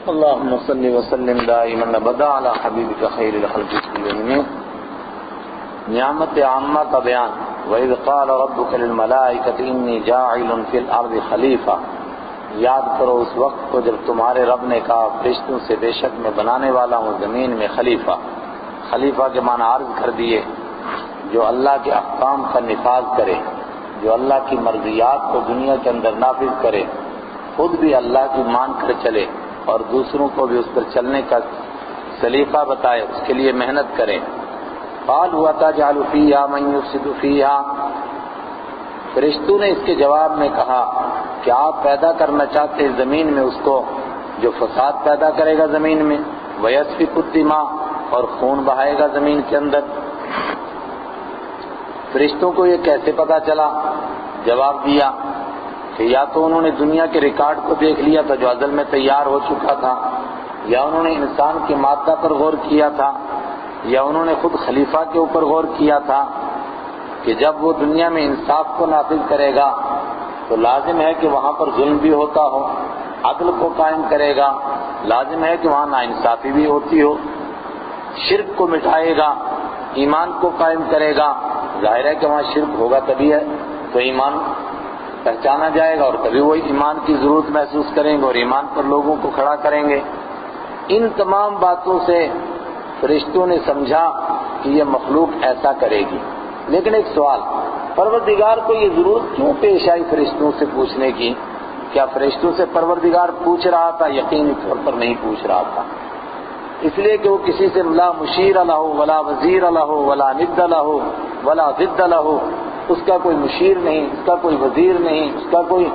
اللهم صل وسلم دائما ابدا على حبیبک خیر الخلق کلهم. نعمت عامہ کا بیان. وَإِذْ قَالَ رَبُّكَ لِلْمَلَائِكَةِ إِنِّي جَاعِلٌ فِي الْأَرْضِ خَلِيفَةً. یاد کرو اس وقت کو جب تمہارے رب نے کہا فرشتوں سے بے شک میں بنانے والا ہوں زمین میں خلیفہ. خلیفہ کے معنی عرض کر دیے، جو اللہ کے احکام کا نفاذ کرے، جو اللہ کی مرضیات کو دنیا کے اندر نافذ کرے، خود بھی اللہ کی مان کر چلے اور دوسروں کو بھی اس پر چلنے کا سلیقہ بتائے، اس کے لیے محنت کرے. قالوا أتجعل فيها من يفسد فيها. فرشتوں نے اس کے جواب میں کہا کہ آپ پیدا کرنا چاہتے ہیں زمین میں اس کو جو فساد پیدا کرے گا زمین میں، وَيَسْفِكُ الدِّمَاءَ، اور خون بہائے گا زمین کے اندر. فرشتوں کو یہ کیسے پتا چلا؟ جواب دیا کہ یا تو انہوں نے دنیا کے ریکارڈ کو دیکھ لیا تھا جو ازل میں تیار ہو چکا تھا، یا انہوں نے انسان کی مادہ پر غور کیا تھا، یا انہوں نے خود خلیفہ کے اوپر غور کیا تھا کہ جب وہ دنیا میں انصاف کو نافذ کرے گا تو لازم ہے کہ وہاں پر ظلم بھی ہوتا ہو، عدل کو قائم کرے گا، لازم ہے کہ وہاں ناانصافی بھی ہوتی ہو، شرک کو مٹائے گا، ایمان کو قائم کرے گا. ظاہر ہے کہ وہاں شرک ہوگا تبھی ہے تو ایمان پہچانا جائے گا اور تبھی وہ ایمان کی ضرورت محسوس کریں گے اور ایمان پر لوگوں کو کھڑا کریں گے. ان تمام باتوں سے فرشتوں نے سمجھا کہ یہ مخلوق ایسا کرے گی. لیکن ایک سوال، پروردگار کو یہ ضرورت کیوں پیش آئی فرشتوں سے پوچھنے کی؟ کیا فرشتوں سے پروردگار پوچھ رہا تھا؟ یقینی طور پر نہیں پوچھ رہا تھا، اس لیے کہ وہ کسی سے لا مشیر لہ ولا وزیر لہ ولا ند لہ ولا ضد لہ، اس کا کوئی مشیر نہیں، اس کا کوئی وزیر نہیں، اس کا کوئی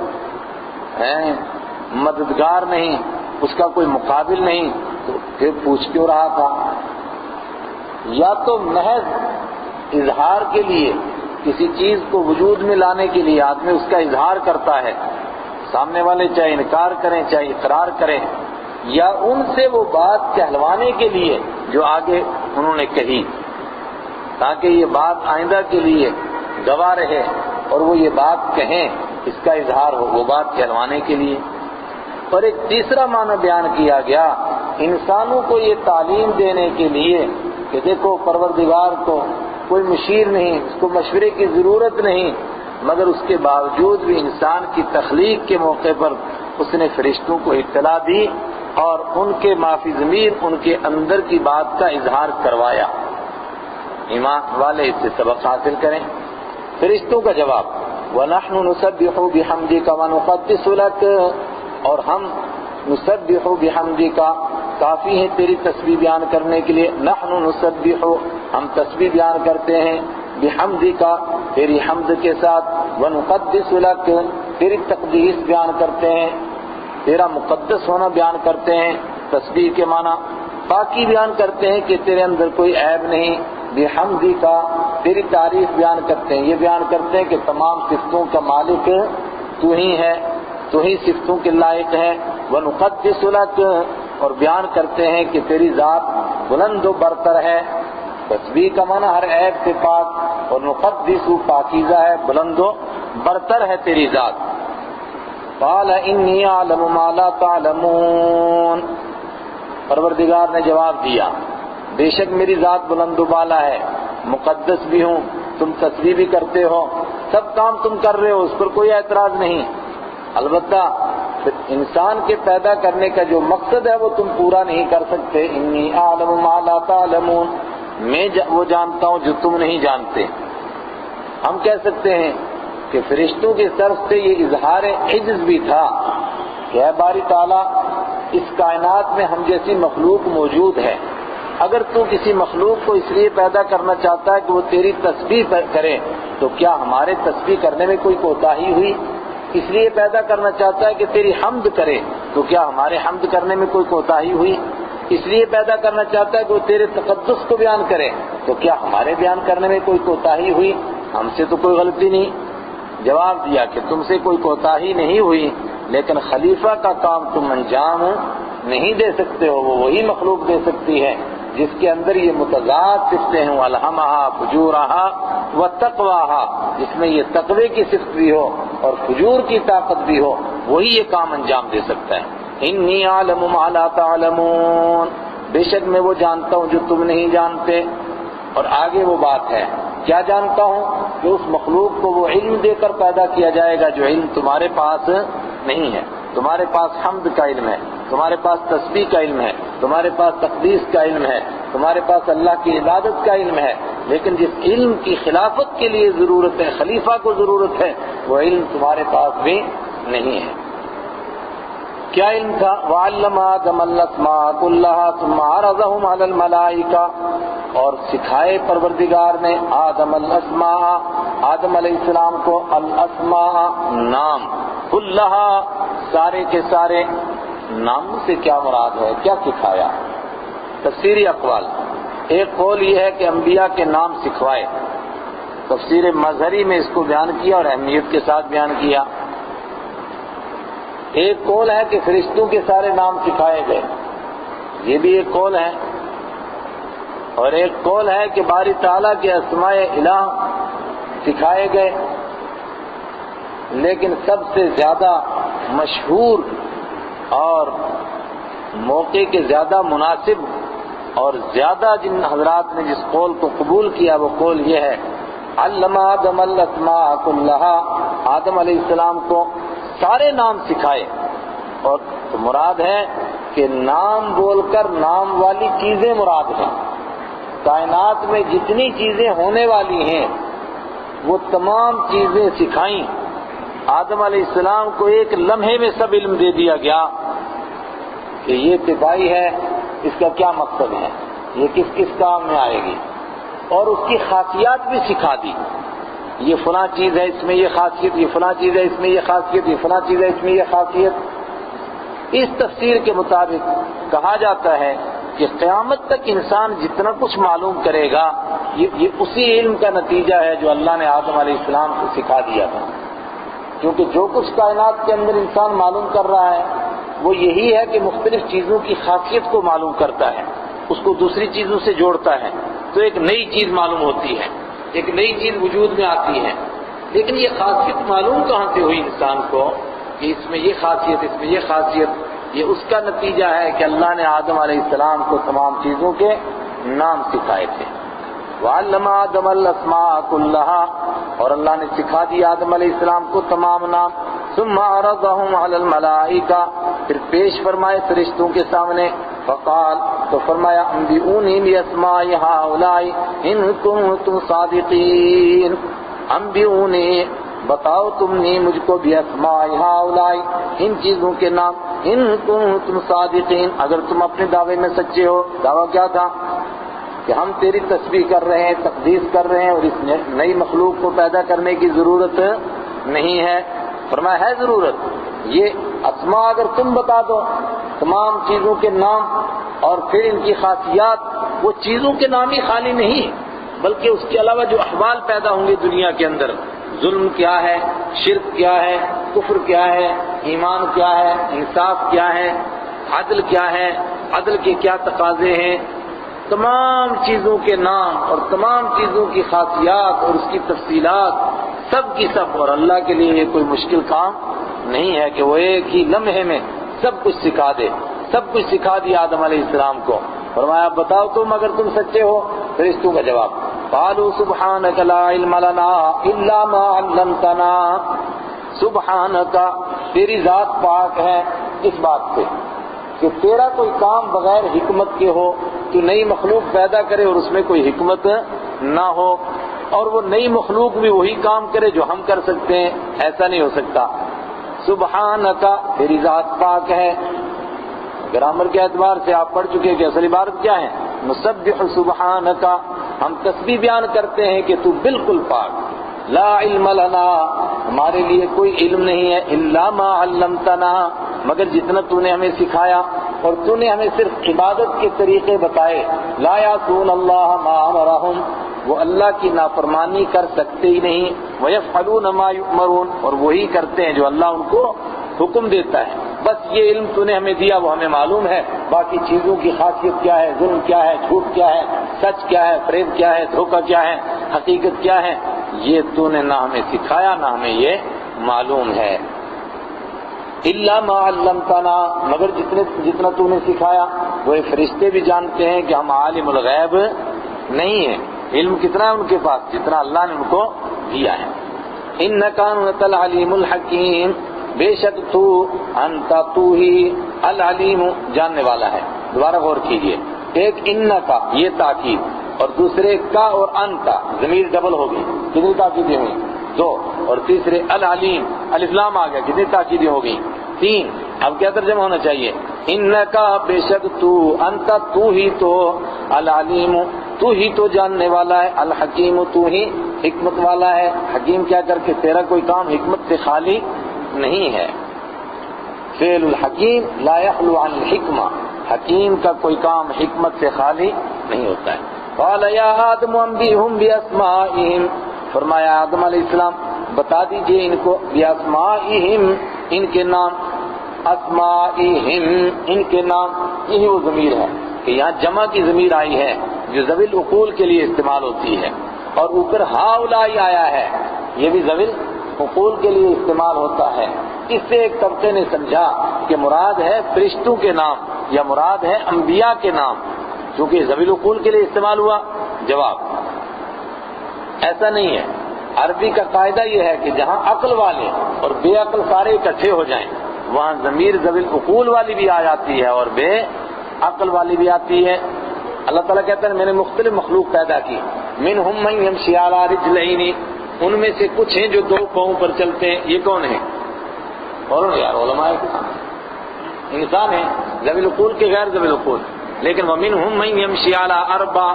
مددگار نہیں، اس کا کوئی مقابل نہیں، تو پھر پوچھ کیوں رہا تھا؟ یا تو محض اظہار کے لیے، کسی چیز کو وجود میں لانے کے لیے آدمی اس کا اظہار کرتا ہے، سامنے والے چاہے انکار کریں چاہے اقرار کریں، یا ان سے وہ بات کہلوانے کے لیے جو آگے انہوں نے کہی تاکہ یہ بات آئندہ کے لیے گواہ رہے اور وہ یہ بات کہیں، اس کا اظہار ہو، وہ بات کہلوانے کے لیے. اور ایک تیسرا معنی بیان کیا گیا انسانوں کو یہ تعلیم دینے کے لیے کہ دیکھو پروردگار کو کوئی مشیر نہیں، اس کو مشورے کی ضرورت نہیں، مگر اس کے باوجود بھی انسان کی تخلیق کے موقع پر اس نے فرشتوں کو اطلاع دی اور ان کے معافی ضمیر ان کے اندر کی بات کا اظہار کروایا. ایمان والے اس سے سبق حاصل کریں. فرشتوں کا جواب وَنَحْنُ نُسَبِّحُ بِحَمْدِكَ وَنُقَدِّسُ لَكَ، اور ہم نسبح بحمدک کافی ہیں تیری تسبیح بیان کرنے کے لیے. نحن نسبح، ہم تسبیح بیان کرتے ہیں، بحمدک تیری حمد کے ساتھ، ونقدس لک تیری تقدیس بیان کرتے ہیں، تیرا مقدس ہونا بیان کرتے ہیں. تسبیح کے معنی پاکی بیان کرتے ہیں کہ تیرے اندر کوئی عیب نہیں. بحمدک تیری تعریف بیان کرتے ہیں، یہ بیان کرتے ہیں کہ تمام صفتوں کا مالک تو ہی ہے، تو ہی صفتوں کے لائق ہے. وَنُقَدِّسُ لَكَ، اور بیان کرتے ہیں کہ تیری ذات بلند و برتر ہے. تسبیح کا معنی ہر عیب سے پاک، اور نقدس پاکیزہ ہے، بلند و برتر ہے تیری ذات. قَالَ إِنِّي أَعْلَمُ مَا لَا تَعْلَمُونَ، پروردگار نے جواب دیا بے شک میری ذات بلند و بالا ہے، مقدس بھی ہوں، تم تسبیح بھی کرتے ہو، سب کام تم کر رہے ہو، اس پر کوئی اعتراض نہیں. البتہ انسان کے پیدا کرنے کا جو مقصد ہے وہ تم پورا نہیں کر سکتے. انی اعلم ما لا تعلمون، میں وہ جانتا ہوں جو تم نہیں جانتے. ہم کہہ سکتے ہیں کہ فرشتوں کی طرف سے یہ اظہار عجز بھی تھا کہ اے باری تعالیٰ اس کائنات میں ہم جیسی مخلوق موجود ہے، اگر تو کسی مخلوق کو اس لیے پیدا کرنا چاہتا ہے کہ وہ تیری تسبیح کرے تو کیا ہمارے تسبیح کرنے میں کوئی کوتاہی ہوئی؟ اس لیے پیدا کرنا چاہتا ہے کہ تیری حمد کرے تو کیا ہمارے حمد کرنے میں کوئی کوتاہی ہوئی؟ اس لیے پیدا کرنا چاہتا ہے کہ وہ تیرے تقدس کو بیان کرے تو کیا ہمارے بیان کرنے میں کوئی کوتاہی ہوئی؟ ہم سے تو کوئی غلطی نہیں. جواب دیا کہ تم سے کوئی کوتاہی نہیں ہوئی، لیکن خلیفہ کا کام تم انجام نہیں دے سکتے ہو، وہ وہی مخلوق دے سکتی ہے جس کے اندر یہ متضاد صفتیں ہوں، الہمہا فجورہا وتقواہا، جس میں یہ تقوی کی صفت بھی ہو اور فجور کی طاقت بھی ہو، وہی یہ کام انجام دے سکتا ہے. انی اعلم ما لا تعلمون، بے شک میں وہ جانتا ہوں جو تم نہیں جانتے. اور آگے وہ بات ہے، کیا جانتا ہوں؟ کہ اس مخلوق کو وہ علم دے کر پیدا کیا جائے گا جو علم تمہارے پاس نہیں ہے. تمہارے پاس حمد کا علم ہے، تمہارے پاس تسبیح کا علم ہے، تمہارے پاس تقدیس کا علم ہے، تمہارے پاس اللہ کی عبادت کا علم ہے، لیکن جس علم کی خلافت کے لیے ضرورت ہے، خلیفہ کو ضرورت ہے، وہ علم تمہارے پاس بھی نہیں ہے. کیا علم تھا؟ وَعَلَّمَ آدَمَ الْأَسْمَاءَ كُلَّهَا ثُمَّ عَرَضَهُمْ عَلَى الْمَلَائِكَةِ، اور سکھائے پروردگار نے آدم الاسماء، آدم علیہ السلام کو الاسماء نام، كُلَّهَا سارے کے سارے. نام سے کیا مراد ہے؟ کیا سکھایا؟ تفسیری اقوال. ایک قول یہ ہے کہ انبیاء کے نام سکھوائے. تفسیر مظہری میں اس کو بیان کیا اور اہمیت کے ساتھ بیان کیا. ایک قول ہے کہ فرشتوں کے سارے نام سکھائے گئے، یہ بھی ایک قول ہے. اور ایک قول ہے کہ باری تعالیٰ کے اسماء الہ سکھائے گئے، لیکن سب سے زیادہ مشہور اور موقع کے زیادہ مناسب اور زیادہ جن حضرات نے جس قول کو قبول کیا وہ قول یہ ہے، علم آدم الاسماء کلہا، آدم علیہ السلام کو سارے نام سکھائے. اور تو مراد ہے کہ نام بول کر نام والی چیزیں مراد ہیں. کائنات میں جتنی چیزیں ہونے والی ہیں وہ تمام چیزیں سکھائیں. آدم علیہ السلام کو ایک لمحے میں سب علم دے دیا گیا کہ یہ طباعی ہے، اس کا کیا مقصد ہے، یہ کس کس کام میں آئے گی، اور اس کی خاصیات بھی سکھا دی. یہ فلاں چیز ہے، اس میں یہ خاصیت، یہ فلاں چیز ہے، اس میں یہ خاصیت، یہ فلاں چیز ہے، اس میں یہ خاصیت. اس تفسیر کے مطابق کہا جاتا ہے کہ قیامت تک انسان جتنا کچھ معلوم کرے گا یہ اسی علم کا نتیجہ ہے جو اللہ نے آدم علیہ السلام کو سکھا دیا تھا. کیونکہ جو کچھ کائنات کے اندر انسان معلوم کر رہا ہے وہ یہی ہے کہ مختلف چیزوں کی خاصیت کو معلوم کرتا ہے، اس کو دوسری چیزوں سے جوڑتا ہے تو ایک نئی چیز معلوم ہوتی ہے، ایک نئی چیز وجود میں آتی ہے. لیکن یہ خاصیت معلوم کہاں سے ہوئی انسان کو کہ اس میں یہ خاصیت، اس میں یہ خاصیت؟ یہ اس کا نتیجہ ہے کہ اللہ نے آدم علیہ السلام کو تمام چیزوں کے نام سکھائے تھے. وَعَلَّمَ آدَمَ الْأَسْمَاءَ كُلَّهَا، اور اللہ نے سکھا دیا آدم علیہ السلام کو تمام نام. ثُمَّ عَرَضَهُمْ عَلَى الْمَلَائِكَةِ، پھر پیش فرمائے فرشتوں کے سامنے. فقال، تو فرمایا انبئونی بِأَسْمَاءِ هَؤُلَاءِ إِن كُنتُمْ صَادِقِينَ. انبئونی، بتاؤ تم نے مجھ کو بِأَسْمَاءِ هَؤُلَاءِ، ان چیزوں کے نام. إِن كُنتُمْ صَادِقِينَ، اگر تم اپنے دعوے میں سچے ہو. دعویٰ کیا تھا؟ کہ ہم تیری تسبیح کر رہے ہیں، تقدیس کر رہے ہیں، اور اس نئی مخلوق کو پیدا کرنے کی ضرورت نہیں ہے. فرمایا ہے ضرورت. یہ اسماء اگر تم بتا دو، تمام چیزوں کے نام اور پھر ان کی خاصیات، وہ چیزوں کے نام ہی خالی نہیں بلکہ اس کے علاوہ جو احوال پیدا ہوں گے دنیا کے اندر، ظلم کیا ہے، شرک کیا ہے، کفر کیا ہے، ایمان کیا ہے، انصاف کیا ہے، عدل کیا ہے، عدل کے کیا تقاضے ہیں، تمام چیزوں کے نام اور تمام چیزوں کی خاصیات اور اس کی تفصیلات سب کی سب. اور اللہ کے لیے یہ کوئی مشکل کام نہیں ہے کہ وہ ایک ہی لمحے میں سب کچھ سکھا دے. سب کچھ سکھا دیا آدم علیہ السلام کو. فرمایا بتاؤ تم اگر تم سچے ہو. فرشتوں کا جواب، قالوا سبحانك لا علم لنا الا ما علمتنا. سبحانك، تیری ذات پاک ہے اس بات سے کہ تیرا کوئی کام بغیر حکمت کے ہو، تو نئی مخلوق پیدا کرے اور اس میں کوئی حکمت نہ ہو، اور وہ نئی مخلوق بھی وہی کام کرے جو ہم کر سکتے ہیں، ایسا نہیں ہو سکتا. سبحانک، تیری ذات پاک ہے. گرامر کے اعتبار سے آپ پڑھ چکے کہ اصل عبارت کیا ہے؟ نسبح سبحانک، ہم تسبیح بیان کرتے ہیں کہ تو بالکل پاک. لا علم لنا، ہمارے لیے کوئی علم نہیں ہے، الا ما علمتنا، مگر جتنا تو نے ہمیں سکھایا، اور تو نے ہمیں صرف عبادت کے طریقے بتائے. لا یعصون اللہ ما امرہم، وہ اللہ کی نافرمانی کر سکتے ہی نہیں. ویفعلون ما یؤمرون، اور وہی کرتے ہیں جو اللہ ان کو حکم دیتا ہے. بس یہ علم تو نے ہمیں دیا وہ ہمیں معلوم ہے، باقی چیزوں کی خاصیت کیا ہے، ظلم کیا ہے، جھوٹ کیا ہے، سچ کیا ہے، فریب کیا ہے، دھوکہ کیا ہے، حقیقت کیا ہے، یہ تو نے نہ ہمیں سکھایا نہ ہمیں یہ معلوم ہے. الا ما علمتنا، مگر جتنا تو نے سکھایا۔ وہ فرشتے بھی جانتے ہیں کہ ہم عالم الغیب نہیں ہیں، علم کتنا ہے ان کے پاس جتنا اللہ نے ان کو دیا ہے۔ انک انت العلیم الحکیم، بے شک تو ہی العلیم جاننے والا ہے۔ دوبارہ غور کیجئے، ایک انکا یہ تاکید، اور دوسرے کا اور انتا ضمیر ڈبل ہوگی، کتنی تاکیدیں ہوئی؟ 2، اور تیسرے العلیم الف لام آ گیا، کتنی تاکیدیں ہو گئی؟ 3۔ اب کیا ترجمہ ہونا چاہیے؟ انکا بے شک تو، انتا تو ہی تو، العلیم تو ہی تو جاننے والا ہے، الحکیم تو ہی حکمت والا ہے۔ حکیم کیا کر کے تیرا کوئی کام حکمت سے خالی نہیں ہے۔ فعل الحکیم لا یخلو عن الحکمہ، حکیم کا کوئی کام حکمت سے خالی نہیں ہوتا ہے۔ قال یا آدم انبئہم باسمائہم، فرمایا آدم علیہ السلام بتا دیجئے ان کو، باسمائہم ان کے نام، اسمائہم ان کے نام، یہی وہ ضمیر ہے کہ یہاں جمع کی ضمیر آئی ہے جو ذوی العقول کے لیے استعمال ہوتی ہے، اور اوپر ہاؤلائی آیا ہے، یہ بھی ذوی العقول کے لیے استعمال ہوتا ہے۔ اس سے ایک طبقے نے سمجھا کہ مراد ہے فرشتوں کے نام یا مراد ہے انبیاء کے نام، چونکہ ذوی العقول کے لیے استعمال ہوا۔ جواب، ایسا نہیں ہے۔ عربی کا قاعدہ یہ ہے کہ جہاں عقل والے اور بے عقل سارے اکٹھے ہو جائیں وہاں ضمیر ذوی العقول والی بھی آ جاتی ہے اور بے عقل والی بھی آتی ہے۔ اللہ تعالیٰ کہتا ہے میں نے مختلف مخلوق پیدا کی، منہم من یمشی علی رجلین، ان میں سے کچھ ہیں جو 2 پاؤں پر چلتے ہیں۔ یہ کون ہیں؟ اور یار علماء انسان ہیں، ذوی العقول کے غیر ذوی العقول، لیکن ومنہم من یمشی علی 4،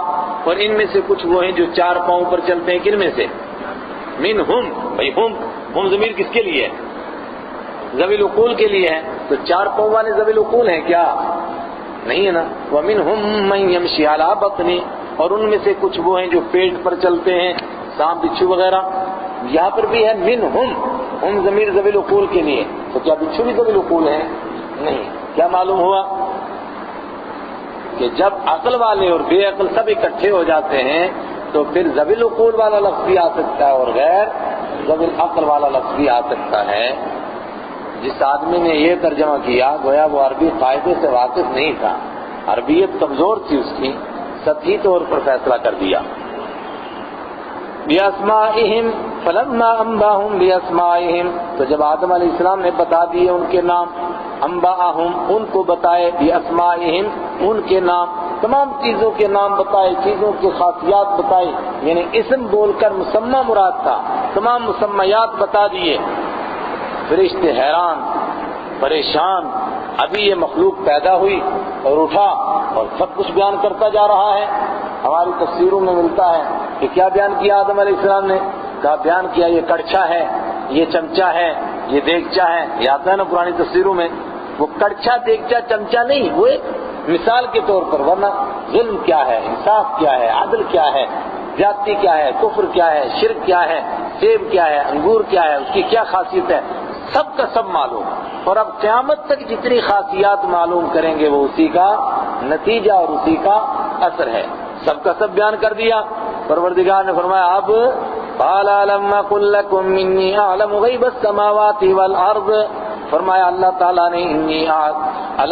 اور ان میں سے کچھ وہ ہیں جو 4 پاؤں پر چلتے ہیں۔ کن میں سے؟ منہم، بھائی ہم ضمیر کس کے لیے ہے؟ ذوی العقول کے لیے ہے، تو 4 پاؤں والے ذوی العقول ہیں کیا؟ نہیں ہے نا۔ ومنہم من یمشی علی بطن، اور ان میں سے کچھ وہ ہیں جو پیٹ پر چلتے ہیں، سانپ بچھو وغیرہ۔ یہاں پر بھی ہے منہم، ہم ضمیر ذوی العقول کے لیے، تو کیا بچھو بھی ذوی العقول ہیں؟ نہیں۔ کیا معلوم ہوا کہ جب عقل والے اور بے عقل سب اکٹھے ہو جاتے ہیں تو پھر ذوی العقول والا لفظ بھی آ سکتا ہے اور غیر ذوی العقل والا لفظ بھی آ سکتا ہے۔ جس آدمی نے یہ ترجمہ کیا گویا وہ عربی قاعدے سے واقف نہیں تھا، عربیت کمزور تھی اس کی، سطحی طور پر فیصلہ کر دیا۔ بِأَسْمَائِهِمْ فَلَمَّا أَنبَأَهُمْ بِأَسْمَائِهِمْ، تو جب آدم علیہ السلام نے بتا دیے ان کے نام، انبأهم ان کو بتائے، بِأَسْمَائِهِمْ ان کے نام، تمام چیزوں کے نام بتائے، چیزوں کی خاصیات بتائی، یعنی اسم بول کر مسمى مراد تھا، تمام مسمیات بتا دیے۔ فرشتے حیران پریشان، ابھی یہ مخلوق پیدا ہوئی اور اٹھا اور سب کچھ بیان کرتا جا رہا ہے۔ ہماری تفسیروں میں ملتا ہے کہ کیا بیان کیا آدم علیہ السلام نے؟ کہا بیان کیا یہ کڑچھا ہے، یہ چمچہ ہے، یہ دیگچہ ہے۔ یہ آتا ہے نا پرانی تفسیروں میں، وہ کڑچھا دیگچہ چمچہ نہیں، وہ ایک مثال کے طور پر، ورنہ ظلم کیا ہے، انصاف کیا ہے، عدل کیا ہے، زیادتی کیا ہے، کفر کیا ہے، شرک کیا ہے، سیب کیا ہے، انگور کیا ہے، اس کی کیا خاصیت ہے، سب کا سب معلوم۔ اور اب قیامت تک جتنی خاصیات معلوم کریں گے وہ اسی کا نتیجہ اور اسی کا اثر ہے، سب کا سب بیان کر دیا۔ پروردگار نے فرمایا اب قال لما قل لكم اني اعلم غيب السماوات والارض، فرمایا اللہ تعالیٰ نے انی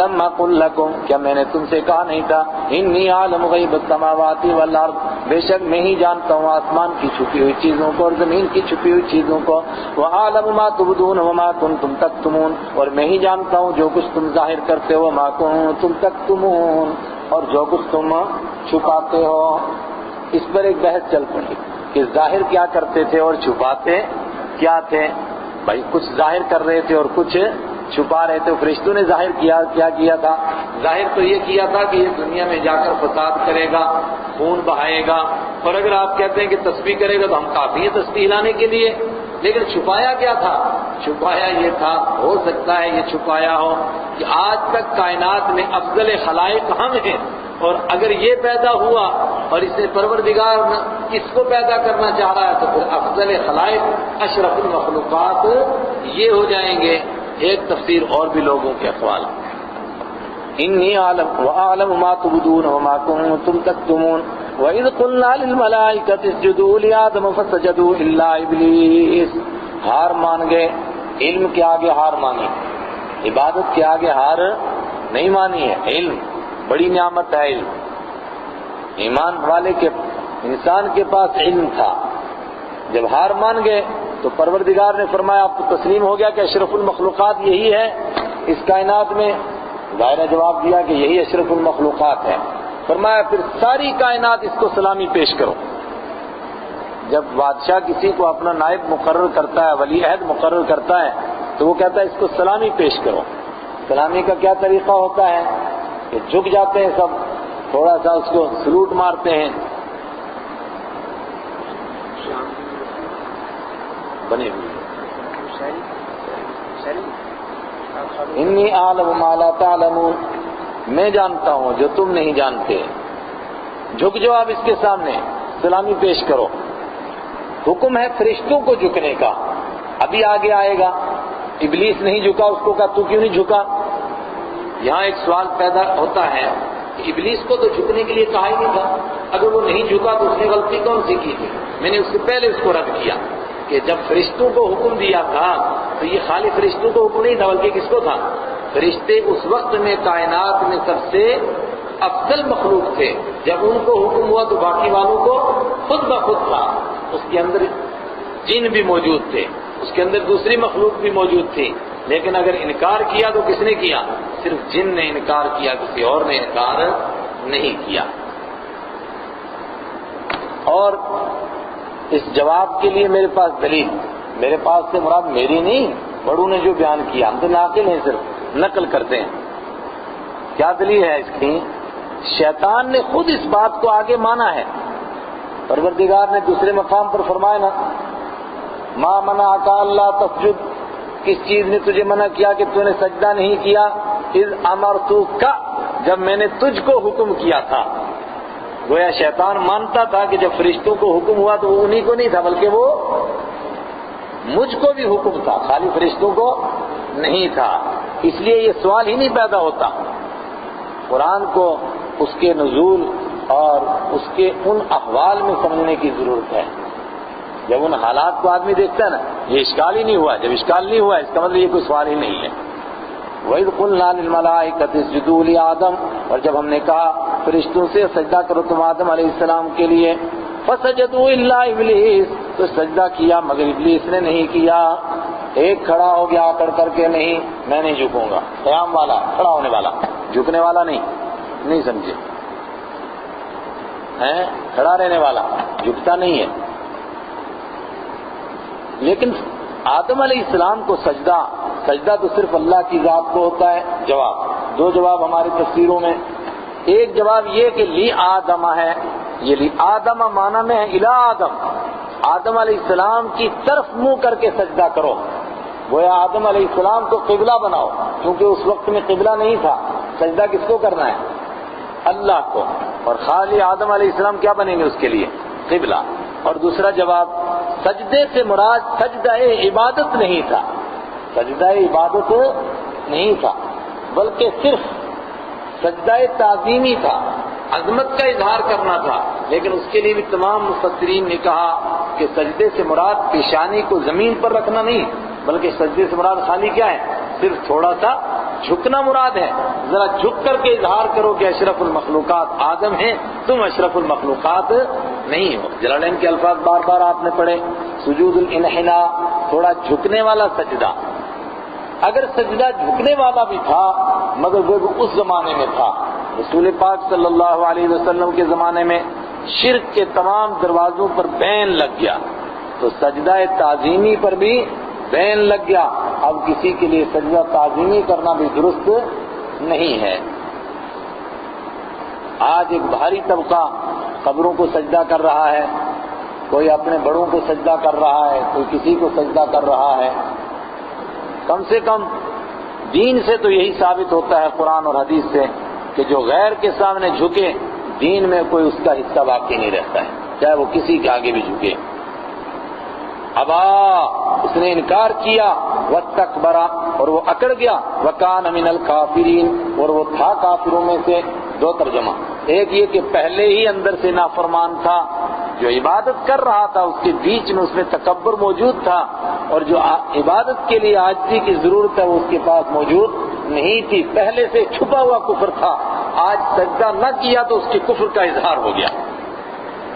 لما قل لكم، کیا میں نے تم سے کہا نہیں تھا، انی اعلم غیب السماوات والارض، بے شک میں ہی جانتا ہوں آسمان کی چھپی ہوئی چیزوں کو اور زمین کی چھپی ہوئی چیزوں کو، وَأَعْلَمُ مَا تُبْدُونَ وَمَا كُنْتُمْ تَكْتُمُونَ، اور میں ہی جانتا ہوں جو کچھ تم ظاہر کرتے ہو، وَمَا كُنْتُمْ تَكْتُمُونَ، اور جو کچھ تم چھپاتے ہو۔ اس پر ایک بحث چل پڑی کہ ظاہر کیا کرتے تھے اور چھپاتے کیا تھے۔ بھائی کچھ ظاہر کر رہے تھے اور کچھ چھپا رہے تھے۔ فرشتوں نے ظاہر کیا کیا تھا؟ ظاہر تو یہ کیا تھا کہ یہ دنیا میں جا کر فساد کرے گا، خون بہائے گا، اور اگر آپ کہتے ہیں کہ تسبیح کرے گا تو ہم کافی ہیں تسبیح لانے کے لیے۔ لیکن چھپایا کیا تھا؟ چھپایا یہ تھا، ہو سکتا ہے یہ چھپایا ہو کہ آج تک کائنات میں افضل خلائق ہم ہیں، اور اگر یہ پیدا ہوا اور اس نے پروردگار اس کو پیدا کرنا چاہ رہا ہے تو پھر افضل خلائق اشرف المخلوقات یہ ہو جائیں گے۔ ایک تفسیر اور بھی لوگوں کے اقوال، انی اعلم واعلم ما تبدون وما کنتم تکتمون وَإِذْ قُلْنَا لِلْمَلَائِكَةِ اسْجُدُوا لِآدَمَ فَسَجَدُوا إِلَّا إِبْلِيسَ، ہار مان گئے، علم کے آگے ہار مانی، عبادت کے آگے ہار نہیں مانی ہے. علم بڑی نعمت ہے. علم ایمان والے کے انسان کے پاس علم تھا، جب ہار مان گئے تو پروردگار نے فرمایا آپ کو تسلیم ہو گیا کہ اشرف المخلوقات یہی ہے اس کائنات میں؟ ظاہر نے جواب دیا کہ یہی اشرف المخلوقات ہے. فرمایا پھر ساری کائنات اس کو سلامی پیش کرو. جب بادشاہ کسی کو اپنا نائب مقرر کرتا ہے، ولی عہد مقرر کرتا ہے، تو وہ کہتا ہے اس کو سلامی پیش کرو. سلامی کا کیا طریقہ ہوتا ہے کہ جھک جاتے ہیں سب، تھوڑا سا اس کو سلوٹ مارتے ہیں. بنے ہوئی انی اعلم ما لا تعلمون، میں جانتا ہوں جو تم نہیں جانتے. جھک جاؤ آپ اس کے سامنے، سلامی پیش کرو. حکم ہے فرشتوں کو جھکنے کا، ابھی آگے آئے گا. ابلیس نہیں جھکا، اس کو کہا تو کیوں نہیں جھکا؟ یہاں ایک سوال پیدا ہوتا ہے کہ ابلیس کو تو جھکنے کے لیے کہا ہی نہیں تھا. اگر وہ نہیں جھکا تو اس نے غلطی کون سی کی تھی؟ میں نے اس سے پہلے اس کو رد کیا کہ جب فرشتوں کو حکم دیا تھا تو یہ خالی فرشتوں کو حکم نہیں تھا، بلکہ کس کو تھا؟ فرشتے اس وقت میں کائنات میں سب سے افضل مخلوق تھے. جب ان کو حکم ہوا تو باقی والوں کو خود بخود تھا. اس کے اندر جن بھی موجود تھے، اس کے اندر دوسری مخلوق بھی موجود تھی. لیکن اگر انکار کیا تو کس نے کیا؟ صرف جن نے انکار کیا، کسی اور نے انکار نہیں کیا. اور اس جواب کے لیے میرے پاس دلیل، میرے پاس سے مراد میری نہیں، بڑوں نے جو بیان کیا. ہم تو ناقل ہیں، صرف نقل کرتے ہیں. کیا دلیل ہے اس کی؟ شیطان نے خود اس بات کو آگے مانا ہے. پروردگار نے دوسرے مقام پر فرمایا نا، ما منعک الا تسجد، کس چیز نے تجھے منع کیا کہ تو نے سجدہ نہیں کیا؟ اذ امرتک، جب میں نے تجھ کو حکم کیا تھا. گویا شیطان مانتا تھا کہ جب فرشتوں کو حکم ہوا تو وہ انہی کو نہیں تھا، بلکہ وہ مجھ کو بھی حکم تھا، خالی فرشتوں کو نہیں تھا. اس لیے یہ سوال ہی نہیں پیدا ہوتا. قرآن کو اس کے نزول اور اس کے ان احوال میں سمجھنے کی ضرورت ہے. جب ان حالات کو آدمی دیکھتا ہے نا، یہ اشکال ہی نہیں ہوا. جب اشکال نہیں ہوا اس کا مطلب یہ کوئی سوال ہی نہیں ہے. وَإِذْ قُلْنَا لِلْمَلَائِكَةِ اسْجُدُوا لِآدَمَ، اور جب ہم نے کہا فرشتوں سے سجدہ کرو تم آدم علیہ السلام کے لیے، فَسَجَدُوا إِلَّا إِبْلِيسَ، تو سجدہ کیا مگر ابلیس نے نہیں کیا. ایک کھڑا ہو گیا آکڑ کر کے، نہیں میں نہیں جھکوں گا. قیام والا، کھڑا ہونے والا، جھکنے والا نہیں سمجھے ہیں، کھڑا رہنے والا، جھکتا نہیں ہے. لیکن آدم علیہ السلام کو سجدہ تو صرف اللہ کی ذات کو ہوتا ہے. جواب، دو جواب ہماری تفسیروں میں. ایک جواب یہ کہ لی آدم ہے، یہ لی آدم معنی میں ہے الی آدم، آدم علیہ السلام کی طرف منہ کر کے سجدہ کرو. گویا آدم علیہ السلام کو قبلہ بناؤ، کیونکہ اس وقت میں قبلہ نہیں تھا. سجدہ کس کو کرنا ہے؟ اللہ کو. اور خالی آدم علیہ السلام کیا بنیں گے اس کے لیے؟ قبلہ. اور دوسرا جواب، سجدے سے مراد سجدہ عبادت نہیں تھا، سجدہ عبادت نہیں تھا، بلکہ صرف سجدہ تعظیمی تھا، عظمت کا اظہار کرنا تھا. لیکن اس کے لیے بھی تمام مفسرین نے کہا کہ سجدے سے مراد پیشانی کو زمین پر رکھنا نہیں، بلکہ سجدے سے مراد خالی کیا ہے؟ صرف تھوڑا سا جھکنا مراد ہے. ذرا جھک کر کے اظہار کرو کہ اشرف المخلوقات آدم ہیں، تم اشرف المخلوقات نہیں ہو. جلالین کے الفاظ بار بار آپ نے پڑھے، سجود الانحناء، تھوڑا جھکنے والا سجدہ. اگر سجدہ جھکنے والا بھی تھا مگر وہ اس زمانے میں تھا. رسول پاک صلی اللہ علیہ وسلم کے زمانے میں شرک کے تمام دروازوں پر بین لگ گیا تو سجدہ تعظیمی پر بھی بین لگ گیا. اب کسی کے لیے سجدہ تعظیمی کرنا بھی درست نہیں ہے. آج ایک بھاری طبقہ قبروں کو سجدہ کر رہا ہے، کوئی اپنے بڑوں کو سجدہ کر رہا ہے، کوئی کسی کو سجدہ کر رہا ہے. کم سے کم دین سے تو یہی ثابت ہوتا ہے قرآن اور حدیث سے کہ جو غیر کے سامنے جھکے دین میں کوئی اس کا حصہ باقی نہیں رہتا ہے، چاہے وہ کسی کے آگے بھی جھکے. ابا، اس نے انکار کیا، واستکبر، اور وہ اکڑ گیا، وکان من الکافرین، اور وہ تھا کافروں میں سے. دو ترجمہ، ایک یہ کہ پہلے ہی اندر سے نافرمان تھا، جو عبادت کر رہا تھا اس کے بیچ میں اس میں تکبر موجود تھا، اور جو عبادت کے لیے عاجزی کی ضرورت ہے وہ اس کے پاس موجود نہیں تھی، پہلے سے چھپا ہوا کفر تھا، آج سجدہ نہ کیا تو اس کے کفر کا اظہار ہو گیا۔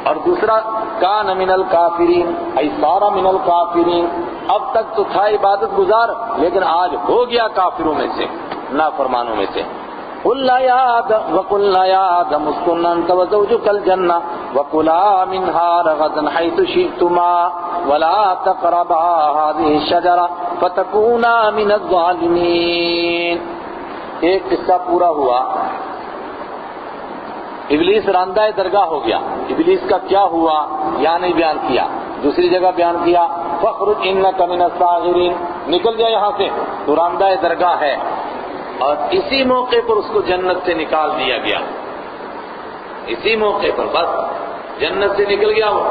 اور دوسرا کان من الکافرین، ای سارا من الکافرین، اب تک تو تھا عبادت گزار لیکن آج ہو گیا کافروں میں سے، نافرمانوں میں سے۔ قُلْنَا يَا آدَمُ وَقُلْنَا يَا آدَمُ اسْكُنْ أَنْتَ وَزَوْجُكَ الْجَنَّةَ وَكُلَا مِنْهَا رَغَدًا حَيْثُ شِئْتُمَا وَلَا تَقْرَبَا هَٰذِهِ الشَّجَرَةَ فَتَكُونَا مِنَ الظَّالِمِينَ۔ ایک قصہ پورا ہوا، ابلیس راندہ درگاہ ہو گیا، ابلیس کا کیا ہوا یہاں نہیں بیان کیا، دوسری جگہ بیان کیا فَاخْرُجْ إِنَّكَ مِنَ الصَّاغِرِينَ، نکل جا یہاں سے، تو راندہ درگاہ ہے۔ اور اسی موقع پر اس کو جنت سے نکال دیا گیا، اسی موقع پر بس جنت سے نکل گیا وہ۔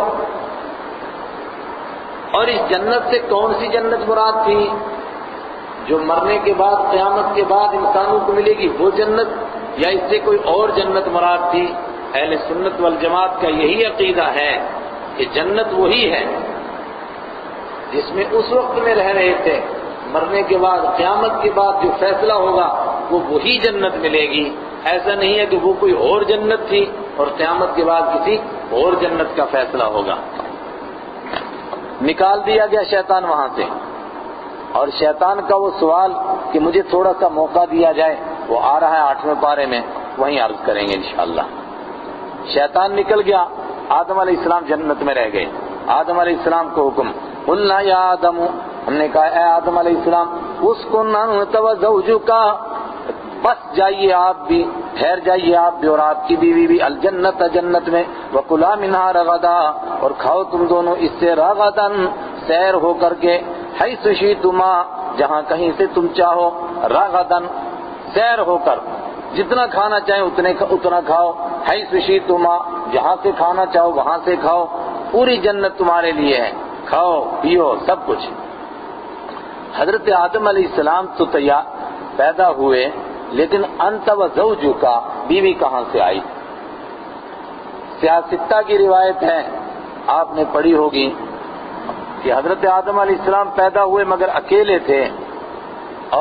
اور اس جنت سے کون سی جنت مراد تھی؟ جو مرنے کے بعد قیامت کے بعد انسانوں کو ملے گی وہ جنت، یا اس سے کوئی اور جنت مراد تھی؟ اہل سنت والجماعت کا یہی عقیدہ ہے کہ جنت وہی ہے جس میں اس وقت میں رہ رہے تھے، مرنے کے بعد قیامت کے بعد جو فیصلہ ہوگا وہ وہی جنت ملے گی۔ ایسا نہیں ہے کہ وہ کوئی اور جنت تھی اور قیامت کے بعد کسی اور جنت کا فیصلہ ہوگا۔ نکال دیا گیا شیطان وہاں سے، اور شیطان کا وہ سوال کہ مجھے تھوڑا سا موقع دیا جائے وہ آ رہا ہے 8ویں پارے میں، وہیں عرض کریں گے انشاءاللہ۔ شیطان نکل گیا، آدم علیہ السلام جنت میں رہ گئے۔ آدم علیہ السلام کو حکم قُلْنَا يَا آدَمُ، ہم نے کہا اے آدم علیہ السلام اُسْكُنْ أَنْتَ وَزَوْجُكَ، بس جائیے آپ بھی، ٹھہر جائیے آپ بھی اور آپ کی بیوی بھی، الجنت جنت میں، وَكُلَا مِنْهَا رَغَدًا، اور کھاؤ تم دونوں اس سے، رَغَدًا سیر ہو کر کے، حَيْثُ شِئْتُمَا جہاں کہیں سے تم چاہو، رَغَدًا سیر ہو کر، جتنا کھانا چاہیں اتنا کھاؤ، حَيْثُ شِئْتُمَا جہاں سے کھانا چاہو وہاں سے کھاؤ، پوری جنت تمہارے لیے ہے، کھاؤ پیو سب کچھ۔ حضرت آدم علیہ السلام تو پیدا ہوئے، لیکن انت و زوجک، بیوی کہاں سے آئی؟ سیاستہ کی روایت ہے، آپ نے پڑھی ہوگی کہ حضرت آدم علیہ السلام پیدا ہوئے مگر اکیلے تھے،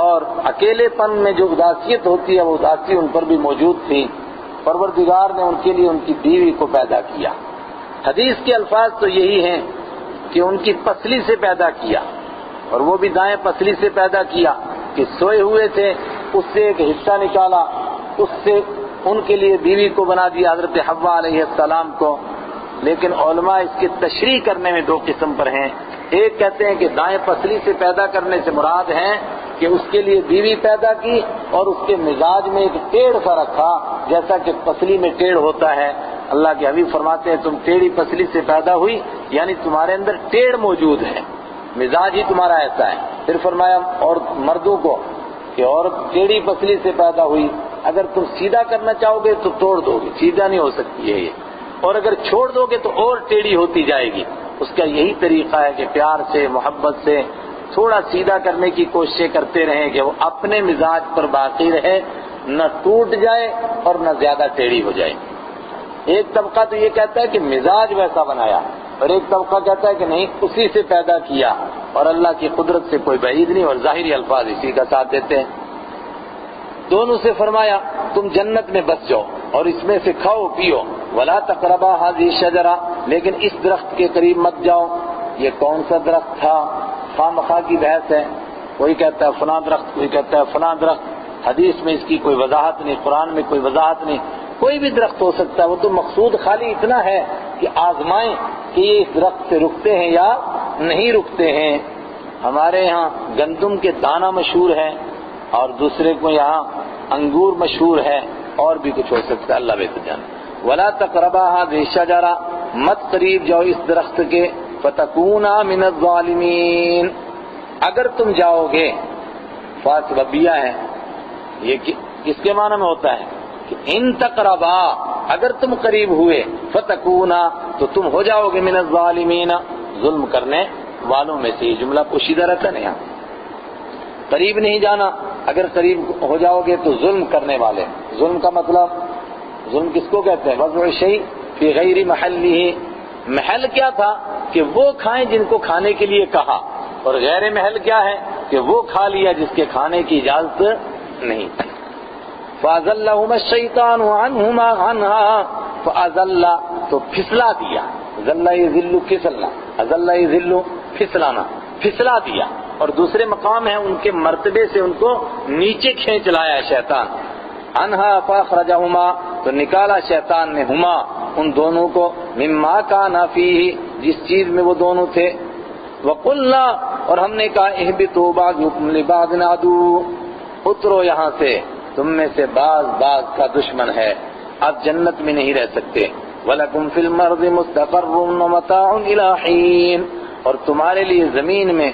اور اکیلے پن میں جو اداسیت ہوتی ہے وہ اداسی ان پر بھی موجود تھی، پروردگار نے ان کے لیے ان کی بیوی کو پیدا کیا۔ حدیث کے الفاظ تو یہی ہیں کہ ان کی پسلی سے پیدا کیا، اور وہ بھی دائیں پسلی سے پیدا کیا کہ سوئے ہوئے تھے، اس سے ایک حصہ نکالا، اس سے ان کے لیے بیوی کو بنا دیا حضرت حوا علیہ السلام کو۔ لیکن علماء اس کی تشریح کرنے میں دو قسم پر ہیں، ایک کہتے ہیں کہ دائیں پسلی سے پیدا کرنے سے مراد ہیں کہ اس کے لیے بیوی پیدا کی اور اس کے مزاج میں ایک ٹیڑھ سا رکھا، جیسا کہ پسلی میں ٹیڑھ ہوتا ہے۔ اللہ کے حبیب فرماتے ہیں تم ٹیڑھی پسلی سے پیدا ہوئی، یعنی تمہارے اندر ٹیڑھ موجود ہے، مزاج ہی تمہارا ایسا ہے۔ پھر فرمایا اور مردوں کو کہ عورت ٹیڑھی پسلی سے پیدا ہوئی، اگر تم سیدھا کرنا چاہو گے تو توڑ دو گے، سیدھا نہیں ہو سکتی ہے یہ، اور اگر چھوڑ دو گے تو اور ٹیڑھی ہوتی جائے گی۔ اس کا یہی طریقہ ہے کہ پیار سے محبت سے تھوڑا سیدھا کرنے کی کوششیں کرتے رہیں کہ وہ اپنے مزاج پر باقی رہے، نہ ٹوٹ جائے اور نہ زیادہ ٹیڑھی ہو جائے۔ ایک طبقہ تو یہ کہتا ہے کہ مزاج ویسا بنایا، اور ایک طبقہ کہتا ہے کہ نہیں اسی سے پیدا کیا، اور اللہ کی قدرت سے کوئی بعید نہیں، اور ظاہری الفاظ اسی کا ساتھ دیتے ہیں۔ دونوں سے فرمایا تم جنت میں بس جاؤ اور اس میں سے کھاؤ پیو، ولا تقربا هذه الشجرہ، لیکن اس درخت کے قریب مت جاؤ۔ یہ کون سا درخت تھا؟ خواہ مخواہ کی بحث ہے، کوئی کہتا ہے فلاں درخت، کوئی کہتا ہے فلاں درخت، حدیث میں اس کی کوئی وضاحت نہیں، قرآن میں کوئی وضاحت نہیں، کوئی بھی درخت ہو سکتا ہے، وہ تو مقصود خالی اتنا ہے کہ آزمائیں کہ یہ اس درخت سے رکتے ہیں یا نہیں رکتے ہیں۔ ہمارے یہاں گندم کے دانہ مشہور ہے اور دوسرے کو یہاں انگور مشہور ہے، اور بھی کچھ ہو سکتا ہے، اللہ بہتر جانے۔ ولا تقربا هذه الشجرہ، مت قریب جاؤ اس درخت کے، فتکونا من الظالمین، اگر تم جاؤ گے، فاسببیہ ہے، یہ کس کے معنی میں ہوتا ہے کہ ان تقربا، اگر تم قریب ہوئے، فتکونا تو تم ہو جاؤ گے من الظالمین، ظلم کرنے والوں میں سے۔ یہ جملہ پوشیدہ رہتا ہے یہاں، قریب نہیں جانا، اگر قریب ہو جاؤ گے تو ظلم کرنے والے۔ ظلم کا مطلب، ظلم کس کو کہتے ہیں؟ وضع الشیء فی غیر محلہ، محل کیا تھا کہ وہ کھائیں جن کو کھانے کے لیے کہا، اور غیر محل کیا ہے کہ وہ کھا لیا جس کے کھانے کی اجازت نہیں تھی۔ فَأَزَلَّهُمَا الشَّيْطَانُ عَنْهُمَا عَنْهَا فَأَزَلَّ تو پھسلا دیا، ذل یذل پھسلنا، اذل یذل پھسلانا، پھسلا دیا، اور دوسرے مقام ہے ان کے مرتبے سے ان کو نیچے کھینچ لایا شیطان، عنہا فاخرجہما تو نکالا شیطان نے ہما ان دونوں کو مما کانا فیہ جس چیز میں وہ دونوں تھے، وقلنا اور ہم نے کہا اہبطوا بعضکم لبعض عدو اترو یہاں سے، تم میں سے بعض کا دشمن ہے، آپ جنت میں نہیں رہ سکتے، وَلَكُمْ فِي الْأَرْضِ مُسْتَقَرٌّ وَمَتَاعٌ إِلَىٰ حِينٍ اور تمہارے لیے زمین میں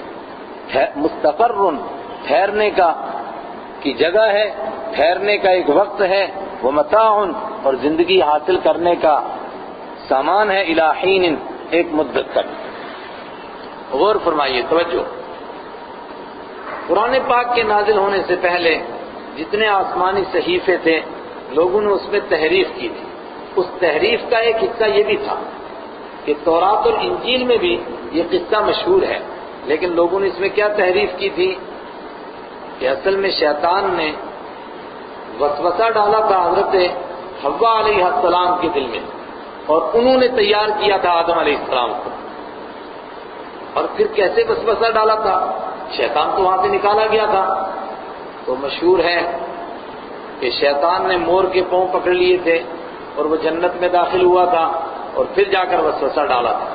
مستقر ٹھہرنے کی جگہ ہے، ٹھہرنے کا ایک وقت ہے، وَمَتَاعٌ اور زندگی حاصل کرنے کا سامان ہے، إِلَىٰ حِينٍ ایک مدت تک۔ غور فرمائیے، توجہ، قرآن پاک کے نازل ہونے سے پہلے جتنے آسمانی صحیفے تھے لوگوں نے اس میں تحریف کی تھی۔ اس تحریف کا ایک حصہ یہ بھی تھا کہ تورات اور انجیل میں بھی یہ قصہ مشہور ہے، لیکن لوگوں نے اس میں کیا تحریف کی تھی کہ اصل میں شیطان نے وسوسہ ڈالا تھا حضرت حوا علیہ السلام کے دل میں، اور انہوں نے تیار کیا تھا آدم علیہ السلام کو۔ اور پھر کیسے وسوسہ ڈالا تھا؟ شیطان تو وہاں سے نکالا گیا تھا، تو مشہور ہے کہ شیطان نے مور کے پاؤں پکڑ لیے تھے اور وہ جنت میں داخل ہوا تھا، اور پھر جا کر وسوسہ ڈالا تھا۔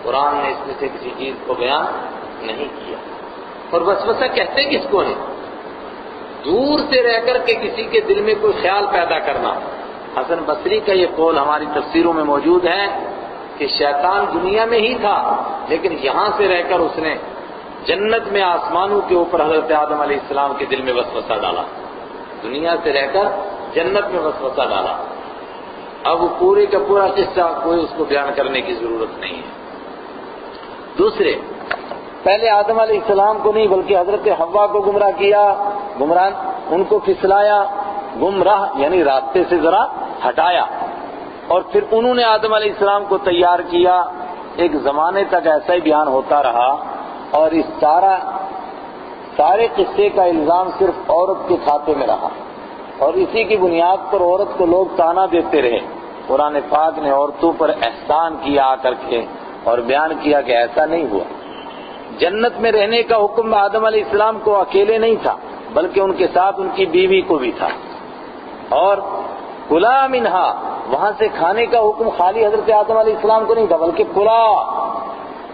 قرآن نے اس میں سے کسی چیز کو بیان نہیں کیا۔ اور وسوسہ کہتے کس کو ہیں؟ دور سے رہ کر کے کسی کے دل میں کوئی خیال پیدا کرنا۔ حسن بصری کا یہ قول ہماری تفسیروں میں موجود ہے کہ شیطان دنیا میں ہی تھا، لیکن یہاں سے رہ کر اس نے جنت میں آسمانوں کے اوپر حضرت آدم علیہ السلام کے دل میں وسوسہ ڈالا، دنیا سے رہ کر جنت میں وسوسہ ڈالا۔ اب پورے کا پورا قصہ کوئی اس کو بیان کرنے کی ضرورت نہیں ہے۔ دوسرے، پہلے آدم علیہ السلام کو نہیں بلکہ حضرت حوا کو گمراہ کیا، گمراہ ان کو پھسلایا، گمراہ یعنی راستے سے ذرا ہٹایا، اور پھر انہوں نے آدم علیہ السلام کو تیار کیا۔ ایک زمانے تک ایسا ہی بیان ہوتا رہا، اور اس سارے قصے کا الزام صرف عورت کے کھاتے میں رہا، اور اسی کی بنیاد پر عورت کو لوگ طعنہ دیتے رہے۔ قرآن پاک نے عورتوں پر احسان کیا آ کر کے اور بیان کیا کہ ایسا نہیں ہوا۔ جنت میں رہنے کا حکم آدم علیہ السلام کو اکیلے نہیں تھا بلکہ ان کے ساتھ ان کی بیوی کو بھی تھا، اور کلا منہا وہاں سے کھانے کا حکم خالی حضرت آدم علیہ السلام کو نہیں تھا بلکہ کلا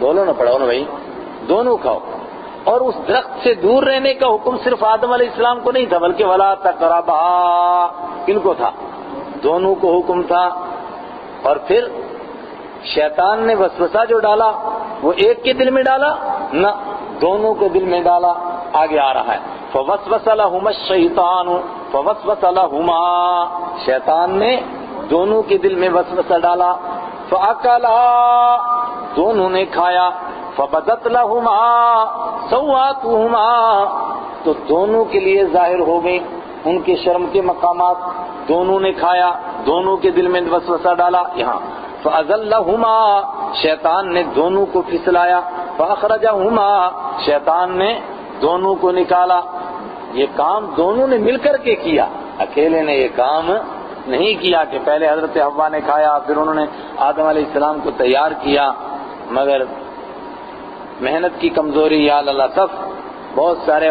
دونوں نہ پڑھو نا بھائی، دونوں کھاؤ۔ اور اس درخت سے دور رہنے کا حکم صرف آدم علیہ السلام کو نہیں تھا بلکہ ولا تقربا کن کو تھا؟ دونوں کو حکم تھا۔ اور پھر شیطان نے وسوسہ جو ڈالا وہ ایک کے دل میں ڈالا نہ، دونوں کے دل میں ڈالا۔ آگے آ رہا ہے فوسوس لهما الشیطان فوسوس لهما، شیطان نے دونوں کے دل میں وسوسہ ڈالا، فاکلا دونوں نے کھایا، فبدت لهما سوآتهما تو دونوں کے لیے ظاہر ہو گئی ان کے شرم کے مقامات، دونوں نے کھایا، دونوں کے دل میں وسوسہ ڈالا۔ یہاں فأزلهما شیطان نے دونوں کو پھسلایا، فأخرجهما شیطان نے دونوں کو نکالا۔ یہ کام دونوں نے مل کر کے کیا، اکیلے نے یہ کام نہیں کیا کہ پہلے حضرت حوا نے کھایا پھر انہوں نے آدم علیہ السلام کو تیار کیا۔ مگر محنت کی کمزوری یا اللہ صف بہت سارے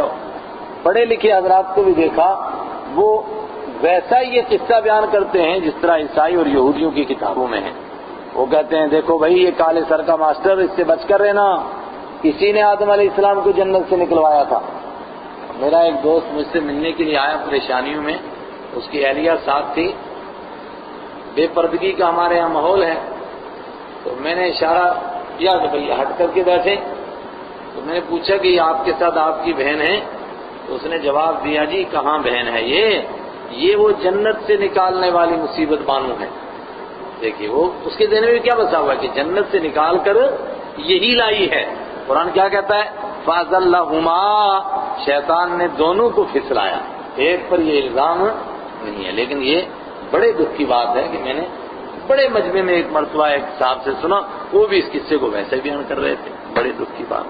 پڑھے لکھے حضرات کو بھی دیکھا، وہ ویسا ہی یہ قصہ بیان کرتے ہیں جس طرح عیسائی اور یہودیوں کی کتابوں میں ہے۔ وہ کہتے ہیں دیکھو بھائی یہ کالے سر کا ماسٹر، اس سے بچ کر رہنا، اسی نے آدم علیہ السلام کو جنت سے نکلوایا تھا۔ میرا ایک دوست مجھ سے ملنے کے لیے آیا پریشانیوں میں، اس کی اہلیہ ساتھ تھی، بے پردگی کا ہمارے یہاں ماحول ہے، تو میں نے اشارہ کیا کہ بھئی ہٹ کر کے بیٹھے، تو میں نے پوچھا کہ یہ آپ کے ساتھ آپ کی بہن ہے؟ تو اس نے جواب دیا جی کہاں بہن ہے یہ وہ جنت سے نکالنے والی مصیبت بانو ہے۔ دیکھیے وہ اس کے ذہن میں بھی کیا بسا ہوا کہ جنت سے نکال کر یہی لائی ہے۔ قرآن کیا کہتا ہے؟ فَأَزَلَّهُمَا شیطان نے دونوں کو پھسلایا، ایک پر یہ الزام نہیں ہے۔ لیکن یہ بڑے دکھ کی بات ہے کہ میں نے بڑے مجمع میں ایک مرتبہ ایک صاحب سے سنا، وہ بھی اس قصے کو ویسے بیان کر رہے تھے، بڑے دکھ کی بات۔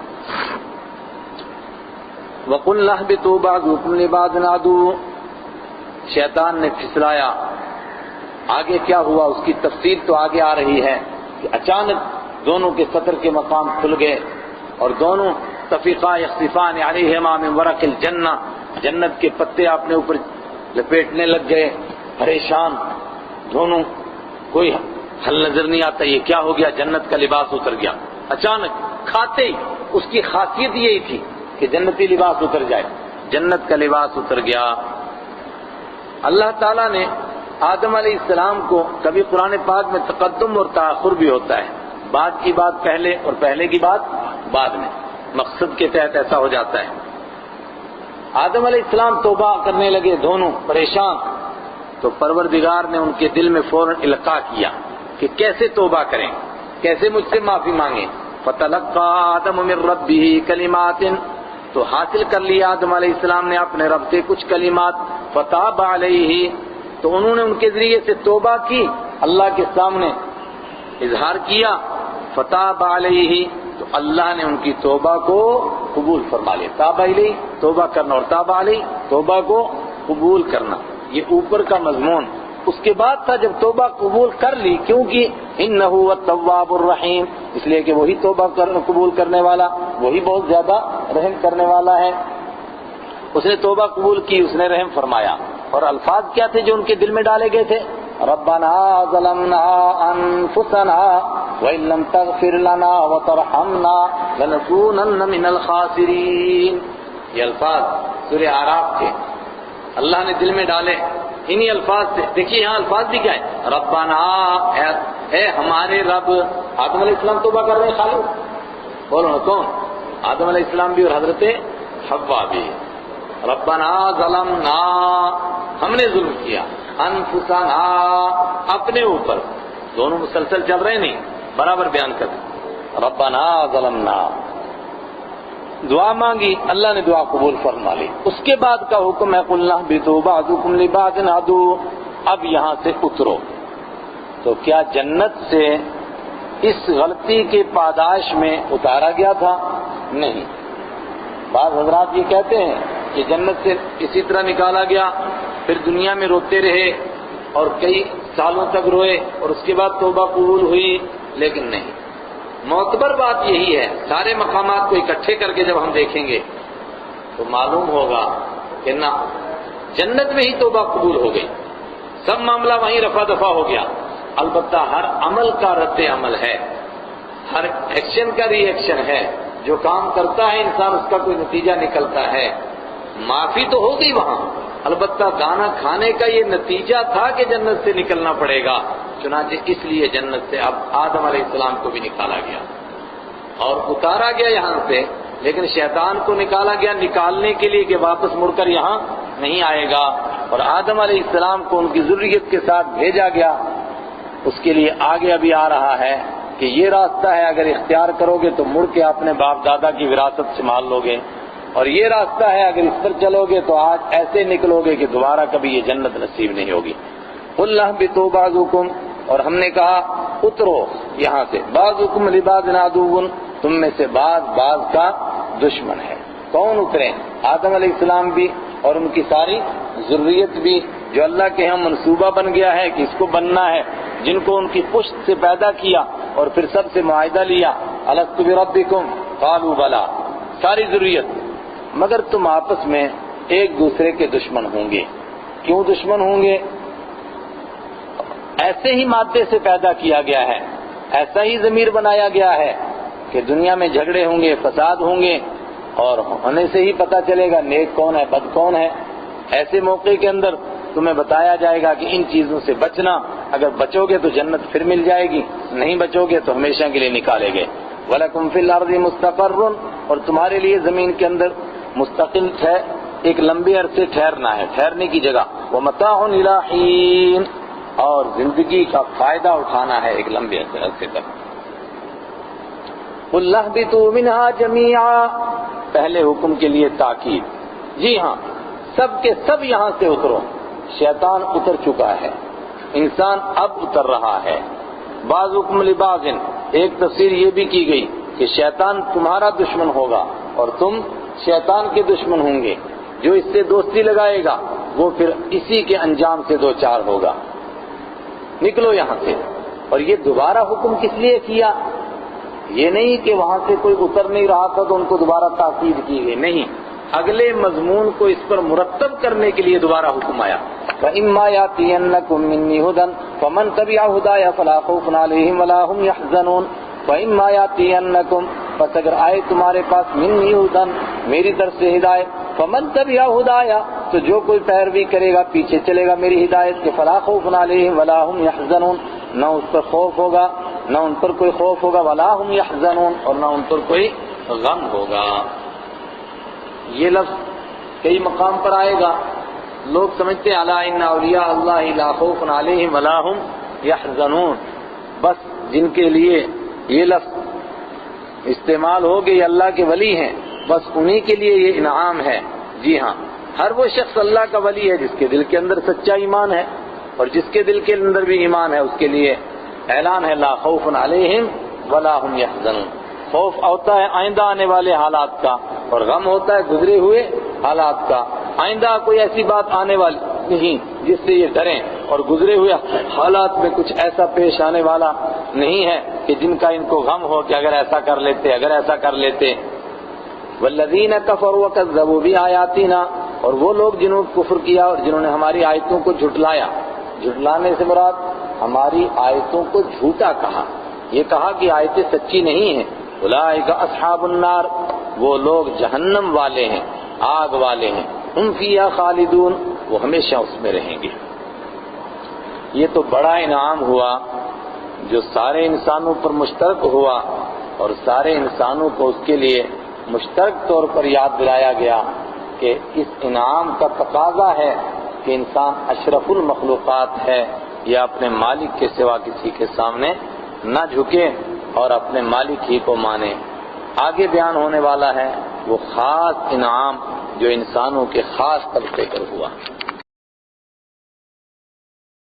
وَقُلْنَا اهْبِطُوا بَعْضُكُمْ لِبَعْضٍ عَدُوٌّ، شیطان نے پھسلایا. آگے کیا ہوا اس کی تفصیل تو آگے آ رہی ہے کہ اچانک دونوں کے سطر کے مقام کھل گئے اور دونوں طفیقا یخصفان علیہما من ورق الجنہ، جنت کے پتے اپنے اوپر لپیٹنے لگ گئے، پریشان دونوں، کوئی حل نظر نہیں آتا یہ کیا ہو گیا. جنت کا لباس اتر گیا اچانک کھاتے ہی. اس کی خاصیت یہی تھی کہ جنتی لباس اتر جائے. جنت کا لباس اتر گیا. اللہ تعالیٰ نے آدم علیہ السلام کو، کبھی قرآن پاک میں تقدم اور تاخر بھی ہوتا ہے، بعد کی بات پہلے اور پہلے کی بات بعد میں، مقصد کے تحت ایسا ہو جاتا ہے. آدم علیہ السلام توبہ کرنے لگے دونوں پریشان، تو پروردگار نے ان کے دل میں فوراً القاء کیا کہ کیسے توبہ کریں، کیسے مجھ سے معافی مانگیں. فَتَلَقَّى آدَمُ مِن رَبِّهِ كَلِمَاتٍ، تو حاصل کر لیا آدم علیہ السلام نے اپنے رب سے کچھ کلمات. فَتَابَ عَلَيْهِ، تو انہوں نے ان کے ذریعے سے توبہ کی، اللہ کے سامنے اظہار کیا. فَتَابَ عَلَيْهِ، تو اللہ نے ان کی توبہ کو قبول فرما لیا. تاب علیہ توبہ کرنا اور تاب علیہ توبہ کو قبول کرنا، یہ اوپر کا مضمون. اس کے بعد تھا جب توبہ قبول کر لی، کیونکہ انہ هو التواب الرحیم، اس لیے کہ وہی توبہ قبول کرنے والا، وہی بہت زیادہ رحم کرنے والا ہے. اس نے توبہ قبول کی، اس نے رحم فرمایا. اور الفاظ کیا تھے جو ان کے دل میں ڈالے گئے تھے؟ ربنا ظلمنا انفسنا وان لم تغفر لنا وترحمنا لنكونن من الخاسرین. یہ الفاظ سورہ اعراف کے اللہ نے دل میں ڈالے، انہی الفاظ سے. دیکھیے یہاں الفاظ بھی کیا ہے؟ ربنا، اے ہمارے رب. آدم علیہ السلام توبہ کر رہے ہیں خالو، بولو نا کون؟ آدم علیہ السلام بھی اور حضرت حوا بھی. ربنا ظلمنا، ہم نے ظلم کیا، انفسنا، اپنے اوپر. دونوں مسلسل چل رہے نہیں، برابر بیان کر رہے. ربنا ظلمنا، دعا مانگی، اللہ نے دعا قبول فرما لی. اس کے بعد کا حکم ہے قُلْنَا اهْبِطُوا بَعْضُكُمْ لِبَعْضٍ عَدُوٌّ، اب یہاں سے اترو. تو کیا جنت سے اس غلطی کے پاداش میں اتارا گیا تھا؟ نہیں. بعض حضرات یہ کہتے ہیں کہ جنت سے اسی طرح نکالا گیا، پھر دنیا میں روتے رہے اور کئی سالوں تک روئے اور اس کے بعد توبہ قبول ہوئی، لیکن نہیں. معتبر بات یہی ہے، سارے مقامات کو اکٹھے کر کے جب ہم دیکھیں گے تو معلوم ہوگا کہ نہ، جنت میں ہی توبہ قبول ہو گئی، سب معاملہ وہیں رفع دفع ہو گیا. البتہ ہر عمل کا رد عمل ہے، ہر ایکشن کا ری ایکشن ہے. جو کام کرتا ہے انسان اس کا کوئی نتیجہ نکلتا ہے. معافی تو ہو گئی وہاں، البتہ دانا کھانے کا یہ نتیجہ تھا کہ جنت سے نکلنا پڑے گا. چنانچہ اس لیے جنت سے اب آدم علیہ السلام کو بھی نکالا گیا اور اتارا گیا یہاں سے. لیکن شیطان کو نکالا گیا نکالنے کے لیے کہ واپس مڑ کر یہاں نہیں آئے گا، اور آدم علیہ السلام کو ان کی ذریت کے ساتھ بھیجا گیا. اس کے لیے آگے ابھی آ رہا ہے کہ یہ راستہ ہے، اگر اختیار کرو گے تو مڑ کے اپنے باپ دادا کی وراثت سنبھال لو گے، اور یہ راستہ ہے اگر اس پر چلو گے تو آج ایسے نکلو گے کہ دوبارہ کبھی یہ جنت نصیب نہیں ہوگی. قُلْنَا اهْبِطُوا بَعْضُكُمْ، اور ہم نے کہا اترو یہاں سے. بَعْضُكُمْ لِبَعْضٍ عَدُوٌّ، تم میں سے بعض کا دشمن ہے. کون اترے؟ آدم علیہ السلام بھی اور ان کی ساری ذریت بھی، جو اللہ کے ہاں منصوبہ بن گیا ہے کہ اس کو بننا ہے، جن کو ان کی پشت سے پیدا کیا اور پھر سب سے معاہدہ لیا. أَلَسْتُ بِرَبِّكُمْ قَالُوا بَلَىٰ، ساری ذریت. مگر تم آپس میں ایک دوسرے کے دشمن ہوں گے. کیوں دشمن ہوں گے؟ ایسے ہی مادے سے پیدا کیا گیا ہے، ایسا ہی ضمیر بنایا گیا ہے کہ دنیا میں جھگڑے ہوں گے، فساد ہوں گے، اور ہونے سے ہی پتہ چلے گا نیک کون ہے بد کون ہے. ایسے موقع کے اندر تمہیں بتایا جائے گا کہ ان چیزوں سے بچنا، اگر بچو گے تو جنت پھر مل جائے گی، نہیں بچو گے تو ہمیشہ کے لیے نکالے گئے. وَلَكُمْ فِي الْأَرْضِ مُسْتَقَرٌّ، اور تمہارے لیے زمین کے اندر مستقل ہے، ایک لمبے عرصے ٹھہرنا ہے، ٹھہرنے کی جگہ. وَمَتَاعٌ إِلَىٰ حِينٍ، اور زندگی کا فائدہ اٹھانا ہے ایک لمبے عرصے تک. قُلْنَا اهْبِطُوا مِنْهَا جَمِيعًا، پہلے حکم کے لیے تاکید. جی ہاں، سب کے سب یہاں سے اترو. شیطان اتر چکا ہے، انسان اب اتر رہا ہے. بَعْضُكُمْ لِبَعْضٍ، ایک تفسیر یہ بھی کی گئی کہ شیطان تمہارا دشمن ہوگا اور تم شیطان کے دشمن ہوں گے، جو اس سے دوستی لگائے گا وہ پھر اسی کے انجام سے دو چار ہوگا، نکلو یہاں سے۔ اور یہ دوبارہ حکم کس لیے کیا؟ یہ نہیں کہ وہاں سے کوئی اتر نہیں رہا تھا تو ان کو دوبارہ تاکید کی گئی، نہیں، اگلے مضمون کو اس پر مرتب کرنے کے لیے دوبارہ حکم آیا۔ فَإِمَّا يَأْتِيَنَّكُم مِّنِّي هُدًى فَمَن تَبِعَ هُدَايَ فَلَا خَوْفٌ عَلَيْهِمْ وَلَا هُمْ يَحْزَنُونَ فَإِمَّا يَأْتِيَنَّكُم، پس اگر آئے تمہارے پاس مِّنِّي هُدًى، میری طرف سے ہدایت، فَمَن تَبِعَ هُدَايَ، تو جو کوئی پیروی کرے گا، پیچھے چلے گا میری ہدایت کے، فَلَا خَوْفٌ عَلَيْهِمْ وَلَا هُمْ يَحْزَنُونَ، نہ اس پر خوف ہوگا، نہ ان پر کوئی خوف ہوگا، وَلَا هُمْ يَحْزَنُونَ، اور نہ ان پر کوئی غم ہوگا۔ یہ لفظ کئی مقام پر آئے گا، لوگ سمجھتے ہیں الا ان اولیاء اللہ لا خوف علیہم ولا هم یحزنون، بس جن کے لیے یہ لفظ استعمال ہو گئے یہ اللہ کے ولی ہیں، بس انہی کے لیے یہ انعام ہے۔ جی ہاں، ہر وہ شخص اللہ کا ولی ہے جس کے دل کے اندر سچا ایمان ہے، اور جس کے دل کے اندر بھی ایمان ہے اس کے لیے اعلان ہے لا خوف علیہم ولا هم یحزنون۔ خوف ہوتا ہے آئندہ آنے والے حالات کا، اور غم ہوتا ہے گزرے ہوئے حالات کا۔ آئندہ کوئی ایسی بات آنے والی نہیں جس سے یہ ڈریں، اور گزرے ہوئے حالات میں کچھ ایسا پیش آنے والا نہیں ہے کہ جن کا ان کو غم ہو کہ اگر ایسا کر لیتے، اگر ایسا کر لیتے۔ والذین کفروا وکذبوا بآیاتنا، اور وہ لوگ جنہوں نے کفر کیا اور جنہوں نے ہماری آیتوں کو جھٹلایا، جھٹلانے سے مراد ہماری آیتوں کو جھوٹا کہا، یہ کہا کہ آیتیں سچی نہیں ہیں۔ اولئک اصحاب النار، وہ لوگ جہنم والے ہیں، آگ والے ہیں، ہم فیہا خالدون، وہ ہمیشہ اس میں رہیں گے۔ یہ تو بڑا انعام ہوا جو سارے انسانوں پر مشترک ہوا، اور سارے انسانوں کو اس کے لیے مشترک طور پر یاد دلایا گیا کہ اس انعام کا تقاضا ہے کہ انسان اشرف المخلوقات ہے، یا اپنے مالک کے سوا کسی کے سامنے نہ جھکے اور اپنے مالک ہی کو مانے۔ آگے بیان ہونے والا ہے وہ خاص انعام جو انسانوں کے خاص طبقے پر ہوا۔